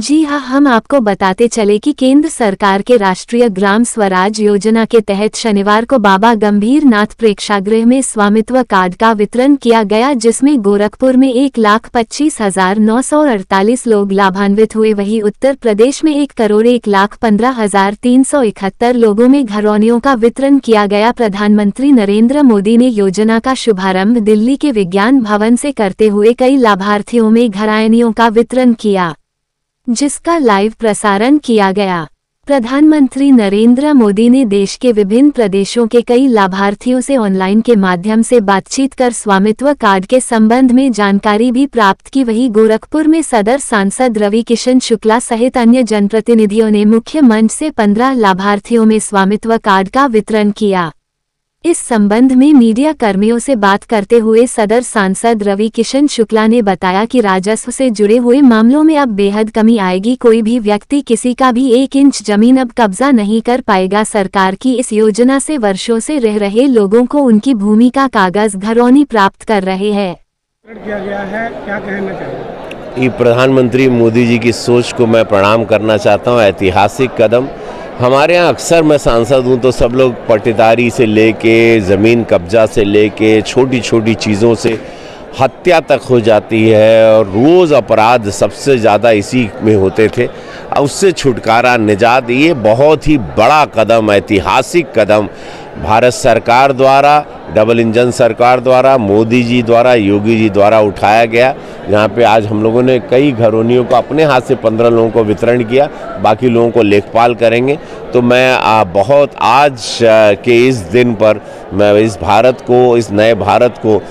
जी हाँ, हम आपको बताते चले कि केंद्र सरकार के राष्ट्रीय ग्राम स्वराज योजना के तहत शनिवार को बाबा गंभीर नाथ प्रेक्षागृह में स्वामित्व कार्ड का वितरण किया गया, जिसमें गोरखपुर में 1,25,948 लोग लाभान्वित हुए। वहीं उत्तर प्रदेश में 1,01,15,371 लोगों में घरौनियों का वितरण किया गया। प्रधानमंत्री नरेंद्र मोदी ने योजना का शुभारंभ दिल्ली के विज्ञान भवन से करते हुए कई लाभार्थियों में घरौनियों का वितरण किया, जिसका लाइव प्रसारण किया गया। प्रधानमंत्री नरेंद्र मोदी ने देश के विभिन्न प्रदेशों के कई लाभार्थियों से ऑनलाइन के माध्यम से बातचीत कर स्वामित्व कार्ड के संबंध में जानकारी भी प्राप्त की। वहीं गोरखपुर में सदर सांसद रवि किशन शुक्ला सहित अन्य जनप्रतिनिधियों ने मुख्य मंच से 15 लाभार्थियों में स्वामित्व कार्ड का वितरण किया। इस संबंध में मीडिया कर्मियों से बात करते हुए सदर सांसद रवि किशन शुक्ला ने बताया कि राजस्व से जुड़े हुए मामलों में अब बेहद कमी आएगी। कोई भी व्यक्ति किसी का भी 1 इंच जमीन अब कब्जा नहीं कर पाएगा। सरकार की इस योजना से वर्षों से रह रहे लोगों को उनकी भूमि का कागज घरौनी प्राप्त कर रहे हैं। किया गया है, क्या कहना चाहिए? प्रधानमंत्री मोदी जी की सोच को मैं प्रणाम करना चाहता हूँ। ऐतिहासिक कदम। हमारे यहाँ अक्सर मैं सांसद हूँ तो सब लोग पट्टेदारी से लेके ज़मीन कब्जा से लेके छोटी छोटी चीज़ों से हत्या तक हो जाती है और रोज़ अपराध सबसे ज़्यादा इसी में होते थे। उससे छुटकारा, निजात, ये बहुत ही बड़ा कदम, ऐतिहासिक कदम भारत सरकार द्वारा, डबल इंजन सरकार द्वारा, मोदी जी द्वारा, योगी जी द्वारा उठाया गया। यहाँ पे आज हम लोगों ने कई घरौनियों को अपने हाथ से 15 लोगों को वितरण किया, बाकी लोगों को लेखपाल करेंगे। तो मैं बहुत आज के इस दिन पर मैं इस भारत को, इस नए भारत को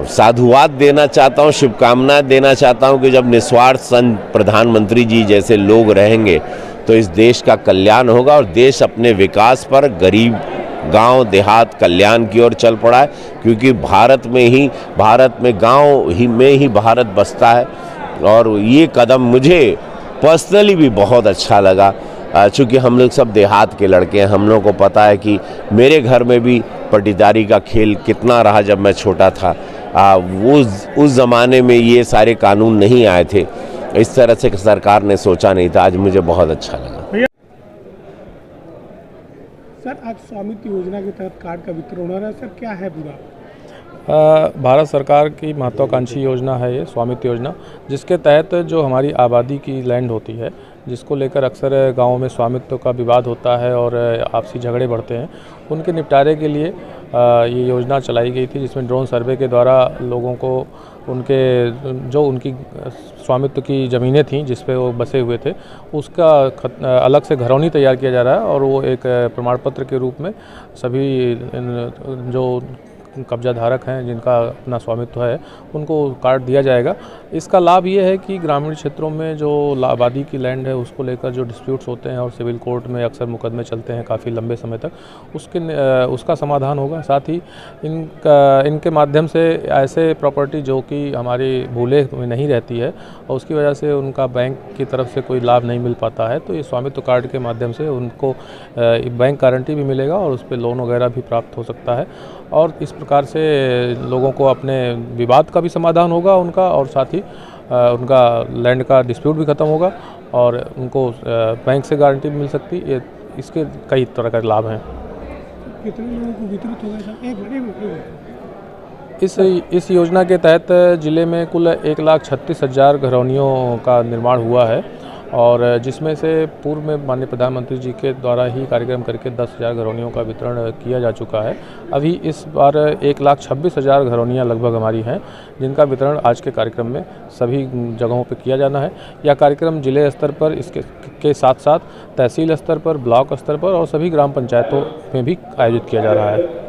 साधुवाद देना चाहता हूँ, शुभकामनाएं देना चाहता हूँ कि जब निस्वार्थ संत प्रधानमंत्री जी जैसे लोग रहेंगे तो इस देश का कल्याण होगा और देश अपने विकास पर, गरीब गांव देहात कल्याण की ओर चल पड़ा है। क्योंकि भारत में गांव में ही भारत बसता है। और ये कदम मुझे पर्सनली भी बहुत अच्छा लगा। चूँकि हम लोग सब देहात के लड़के हैं, हम लोगों को पता है कि मेरे घर में भी पट्टेदारी का खेल कितना रहा जब मैं छोटा था। उस ज़माने में ये सारे कानून नहीं आए थे, इस तरह से सरकार ने सोचा नहीं था। आज मुझे बहुत अच्छा लगा। सर, आज स्वामित्व योजना के तहत कार्ड का वितरण हो रहा है, सर क्या है पूरा? भारत सरकार की महत्वाकांक्षी योजना है ये स्वामित्व योजना, जिसके तहत जो हमारी आबादी की लैंड होती है, जिसको लेकर अक्सर गाँव में स्वामित्व का विवाद होता है और आपसी झगड़े बढ़ते हैं, उनके निपटारे के लिए ये योजना चलाई गई थी, जिसमें ड्रोन सर्वे के द्वारा लोगों को उनकी स्वामित्व की ज़मीनें थीं जिस पे वो बसे हुए थे, उसका अलग से घरौनी तैयार किया जा रहा है और वो एक प्रमाण पत्र के रूप में सभी जो कब्जा धारक हैं, जिनका अपना स्वामित्व है, उनको कार्ड दिया जाएगा। इसका लाभ ये है कि ग्रामीण क्षेत्रों में जो आबादी की लैंड है उसको लेकर जो डिस्प्यूट्स होते हैं और सिविल कोर्ट में अक्सर मुकदमे चलते हैं काफ़ी लंबे समय तक, उसका समाधान होगा। साथ ही इनके माध्यम से ऐसे प्रॉपर्टी जो कि हमारी भूले में नहीं रहती है और उसकी वजह से उनका बैंक की तरफ से कोई लाभ नहीं मिल पाता है, तो ये स्वामित्व कार्ड के माध्यम से उनको बैंक गारंटी भी मिलेगा और उस पर लोन वगैरह भी प्राप्त हो सकता है। और इस प्रकार से लोगों को अपने विवाद का भी समाधान होगा उनका, और साथ ही उनका लैंड का डिस्प्यूट भी खत्म होगा और उनको बैंक से गारंटी भी मिल सकती है। इसके कई तरह के लाभ हैं। कितने लोगों को वितरित होगा सर? इस योजना के तहत ज़िले में कुल 1,36,000 घरौनियों का निर्माण हुआ है और जिसमें से पूर्व में माननीय प्रधानमंत्री जी के द्वारा ही कार्यक्रम करके 10,000 घरौनियों का वितरण किया जा चुका है। अभी इस बार 1,26,000 घरौनियाँ लगभग हमारी हैं, जिनका वितरण आज के कार्यक्रम में सभी जगहों पर किया जाना है। यह कार्यक्रम जिले स्तर पर, इसके साथ साथ तहसील स्तर पर, ब्लॉक स्तर पर और सभी ग्राम पंचायतों में भी आयोजित किया जा रहा है।